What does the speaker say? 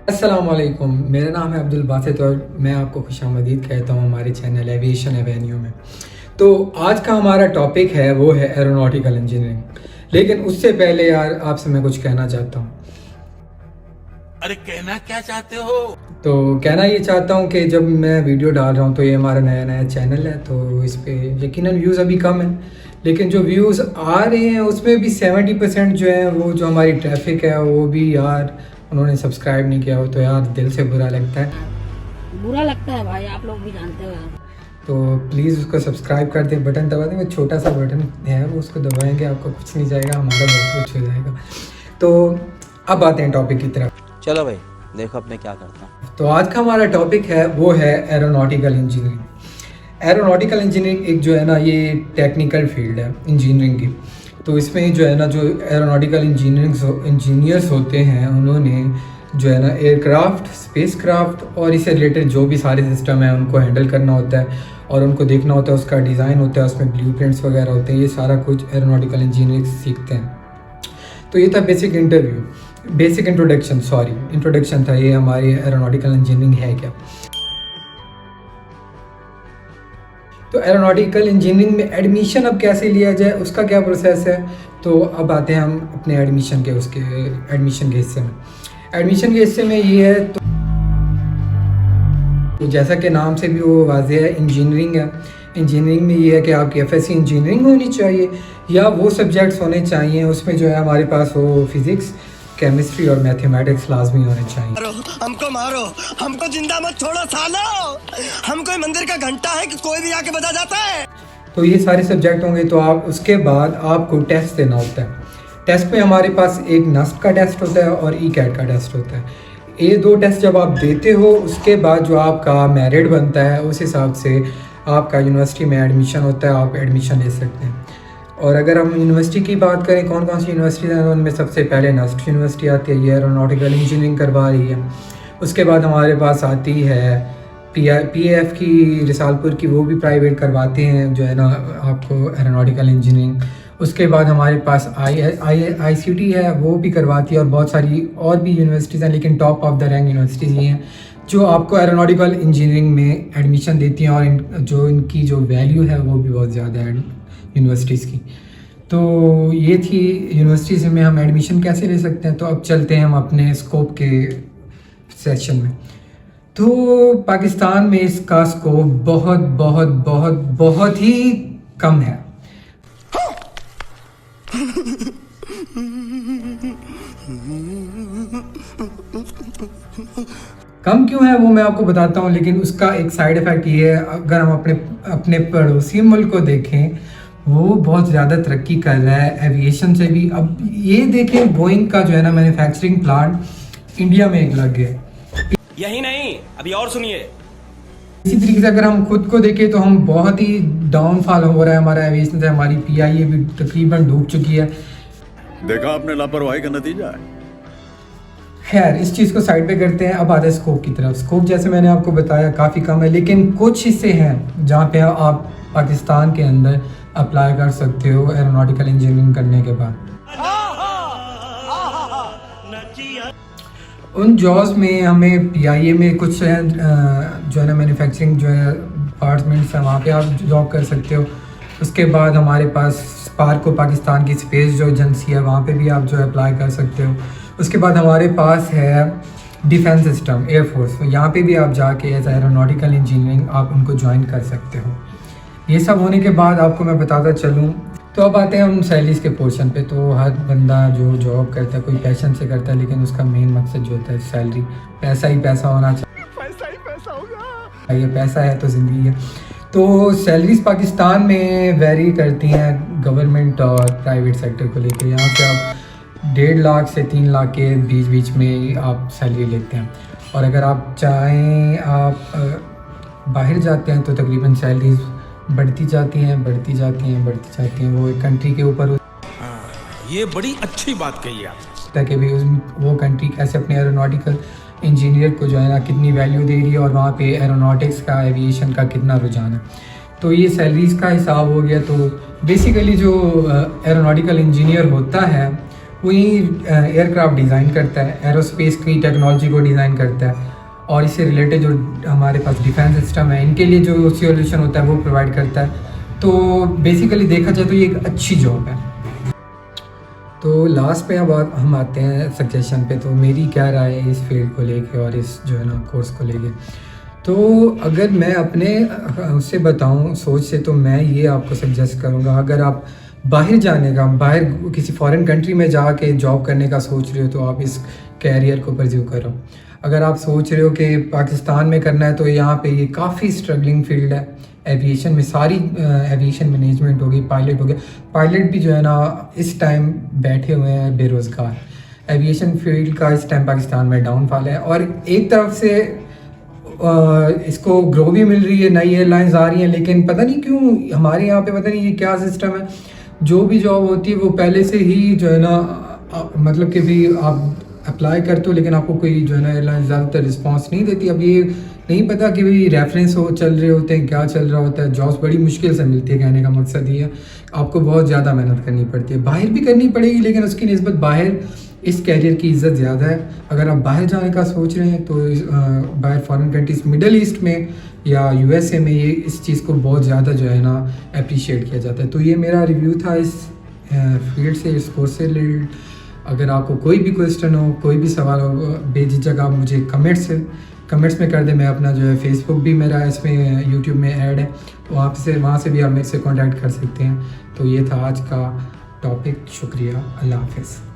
अस्सलामुअलैकुम, मेरा नाम है अब्दुल बासित और मैं आपको खुशामदीद कहता हूँ हमारे चैनल एविएशन एवेन्यू में। तो आज का हमारा टॉपिक है वो है एरोनॉटिकल इंजीनियरिंग। लेकिन उससे पहले यार आपसे मैं कुछ कहना चाहता हूँ। अरे कहना क्या चाहते हो? तो कहना ये चाहता हूँ कि जब मैं वीडियो डाल रहा हूँ तो ये हमारा नया चैनल है, तो इस पर यकीनन व्यूज़ अभी कम है, लेकिन जो व्यूज़ आ रहे हैं उसमें भी 70% जो है वो जो हमारी ट्रैफिक है वो भी यार उन्होंने सब्सक्राइब नहीं किया हो, तो यार दिल से बुरा लगता है। बुरा लगता है भाई, आप लोग भी जानते हो यार। तो प्लीज़ उसको सब्सक्राइब कर दें, बटन दबा दें, वो छोटा सा बटन है वो उसको दबाएंगे आपको कुछ नहीं जाएगा, हमारा बहुत कुछ हो जाएगा। तो अब आते हैं टॉपिक की तरफ। चलो भाई देखो अब मैं क्या करता हूँ। तो आज का हमारा टॉपिक है वो है एरोनॉटिकल इंजीनियरिंग। एरोनॉटिकल इंजीनियरिंग एक जो है ना ये टेक्निकल फील्ड है इंजीनियरिंग की। तो इसमें जो है ना जो एरोनॉटिकल इंजीनियर्स होते हैं उन्होंने जो है ना एयरक्राफ्ट, स्पेसक्राफ्ट और इससे रिलेटेड जो भी सारे सिस्टम है उनको हैंडल करना होता है और उनको देखना होता है, उसका डिज़ाइन होता है, उसमें ब्लूप्रिंट्स वगैरह होते हैं, ये सारा कुछ एरोनॉटिकल इंजीनियरिंग सीखते हैं। तो ये था बेसिक इंट्रोडक्शन था ये हमारी एरोनॉटिकल इंजीनियरिंग है क्या। तो एरोनॉटिकल इंजीनियरिंग में एडमिशन अब कैसे लिया जाए, उसका क्या प्रोसेस है। तो अब आते हैं हम अपने एडमिशन के हिस्से में। एडमिशन के हिस्से में ये है तो जैसा कि नाम से भी वो वाज़ेह है, इंजीनियरिंग है। इंजीनियरिंग में ये है कि आपकी एफएससी इंजीनियरिंग होनी चाहिए या वो सब्जेक्ट्स होने चाहिए उसमें जो है हमारे पास वो फिज़िक्स, केमिस्ट्री और मैथमेटिक्स लाजमी होने चाहिए। मारो हमको जिंदा मत छोड़ो सालो, हम कोई मंदिर का घंटा है कि कोई भी आके बजा जाता है। तो ये सारे सब्जेक्ट होंगे, तो आप उसके बाद आपको टेस्ट देना होता है। टेस्ट में हमारे पास एक नस्ट का टेस्ट होता है और ई कैट का टेस्ट होता है। ये दो टेस्ट जब आप देते हो उसके बाद जो आपका मेरिट बनता है उस हिसाब से आपका यूनिवर्सिटी में एडमिशन होता है, आप एडमिशन ले सकते हैं। और अगर हम यूनिवर्सिटी की बात करें कौन कौन सी यूनिवर्सिटी हैं, उनमें सबसे पहले नस्ट यूनिवर्सिटी आती है, ये एरोनॉटिकल इंजीनियरिंग करवा रही है। उसके बाद हमारे पास आती है PAF की रिसालपुर की, वो भी प्राइवेट करवाते हैं जो है ना आपको एरोनॉटिकल इंजीनियरिंग। उसके बाद हमारे पास ICT है, वो भी करवाती है और बहुत सारी और भी यूनिवर्सिटीज़ हैं, लेकिन top of the rank universities ये हैं जो आपको एरोनॉटिकल इंजीनियरिंग में एडमिशन देती हैं और जो इनकी जो वैल्यू है वो भी बहुत ज़्यादा है यूनिवर्सिटीज़ की। तो ये थी यूनिवर्सिटीज़ में हम एडमिशन कैसे ले सकते हैं। तो अब चलते हैं हम अपने स्कोप के सेशन में। तो पाकिस्तान में इसका स्कोप बहुत बहुत बहुत बहुत ही कम है। कम क्यों है वो मैं आपको बताता हूँ, लेकिन उसका एक साइड इफ़ेक्ट ये है, अगर हम अपने पड़ोसी मुल्क को देखें वो बहुत ज़्यादा तरक्की कर रहा है एविएशन से भी। अब ये देखें बोइंग का जो है ना मैन्युफैक्चरिंग प्लांट इंडिया में एक लग गया। यही नहीं अभी और सुनिए। इसी तरीके से अगर हम खुद को देखें तो हम बहुत ही डाउनफॉल हो रहा है हमारा एविएशन से। हमारी PIA भी तकरीबन डूब चुकी है। देखा आपने लापरवाही का नतीजा है। खैर इस चीज़ को साइड पे करते हैं। अब आते हैं स्कोप की तरफ। स्कोप जैसे मैंने आपको बताया काफ़ी कम है, लेकिन कुछ हिस्से हैं जहाँ पे आप पाकिस्तान के अंदर अप्लाई कर सकते हो एरोनॉटिकल इंजीनियरिंग करने के बाद। उन जॉब्स में हमें PIA में कुछ जो है ना मैन्युफैक्चरिंग जो है डिपार्टमेंट्स हैं, वहाँ पे आप जॉब कर सकते हो। उसके बाद हमारे पास स्पार्क को पाकिस्तान की स्पेस जो एजेंसी है वहाँ पे भी आप जो है अप्लाई कर सकते हो। उसके बाद हमारे पास है डिफेंस सिस्टम, एयरफोर्स, तो यहाँ पे भी आप जाके एज एरोनॉटिकल इंजीनियरिंग आप उनको ज्वाइन कर सकते हो। ये सब होने के बाद आपको मैं बताता चलूँ। तो अब आते हैं हम सैलरीज़ के पोर्शन पे। तो हर बंदा जो जॉब करता है कोई पैशन से करता है, लेकिन उसका मेन मकसद जो होता है सैलरी, पैसा ही पैसा होना चाहिए। पैसा ही पैसा होगा, ये पैसा है तो ज़िंदगी है। तो सैलरीज़ पाकिस्तान में वेरी करती हैं गवर्नमेंट और प्राइवेट सेक्टर को लेकर। यहाँ से आप 1.5 लाख से 3 लाख के बीच में आप सैलरी लेते हैं, और अगर आप चाहें आप बाहर जाते हैं तो तकरीबन सैलरीज बढ़ती जाती हैं। वो एक कंट्री के ऊपर ये बड़ी अच्छी बात कही आप, ताकि भी वो कंट्री कैसे अपने एरोनॉटिकल इंजीनियर को जो है ना कितनी वैल्यू दे रही है और वहाँ पे एरोनॉटिक्स का, एविएशन का कितना रुझान है। तो ये सैलरीज़ का हिसाब हो गया। तो बेसिकली जो एरोनॉटिकल इंजीनियर होता है वो यही एयरक्राफ्ट डिज़ाइन करता है, एरोस्पेस की टेक्नोलॉजी को डिज़ाइन करता है, और इससे रिलेटेड जो हमारे पास डिफेंस सिस्टम है इनके लिए जो सॉल्यूशन होता है वो प्रोवाइड करता है। तो बेसिकली देखा जाए तो ये एक अच्छी जॉब है। तो लास्ट पे अब हम आते हैं सजेशन पे। तो मेरी क्या राय है इस फील्ड को लेके और इस जो है ना कोर्स को लेके। तो अगर मैं अपने उससे बताऊं सोच से, तो मैं ये आपको सजेस्ट करूंगा, अगर आप बाहर जाने का, बाहर किसी फॉरेन कंट्री में जाके जॉब करने का सोच रहे हो तो आप इस कैरियर को परस्यू करो। अगर आप सोच रहे हो कि पाकिस्तान में करना है तो यहाँ पे ये काफ़ी स्ट्रगलिंग फील्ड है। एविएशन में सारी एविएशन मैनेजमेंट होगी, पायलट हो गया, पायलट भी जो है ना इस टाइम बैठे हुए हैं बेरोज़गार। एविएशन फील्ड का इस टाइम पाकिस्तान में डाउनफॉल है, और एक तरफ से इसको ग्रो भी मिल रही है, नई एयरलाइंस आ रही हैं, लेकिन पता नहीं क्यों हमारे यहाँ पे पता नहीं ये क्या सिस्टम है, जो भी जॉब होती है वो पहले से ही जो है ना मतलब कि भी आप अप्लाई करते हो, लेकिन आपको कोई जो है ना एयरलाइन ज़्यादातर रिस्पांस नहीं देती। अब ये नहीं पता कि भाई रेफरेंस हो चल रहे होते हैं, क्या चल रहा होता है। जॉब्स बड़ी मुश्किल से मिलती है, कहने का मकसद ये है आपको बहुत ज़्यादा मेहनत करनी पड़ती है। बाहर भी करनी पड़ेगी, लेकिन उसकी निस्बत बाहर इस कैरियर की इज़्ज़त ज़्यादा है। अगर आप बाहर जाने का सोच रहे हैं तो बाहर फॉरेन कंट्रीज़, मिडल ईस्ट में या यूएसए में ये इस चीज़ को बहुत ज़्यादा जो है ना अप्रिशिएट किया जाता है। तो ये मेरा रिव्यू था इस फील्ड से, इस कोर्स से रिलेटेड। अगर आपको कोई भी क्वेश्चन हो, कोई भी सवाल हो, बेझिझक आप मुझे कमेंट्स में कर दें। मैं अपना जो है फेसबुक भी मेरा इसमें यूट्यूब में ऐड है, तो वहाँ से भी आप मेरे से कांटेक्ट कर सकते हैं। तो ये था आज का टॉपिक। शुक्रिया, अल्लाह हाफ़िज़।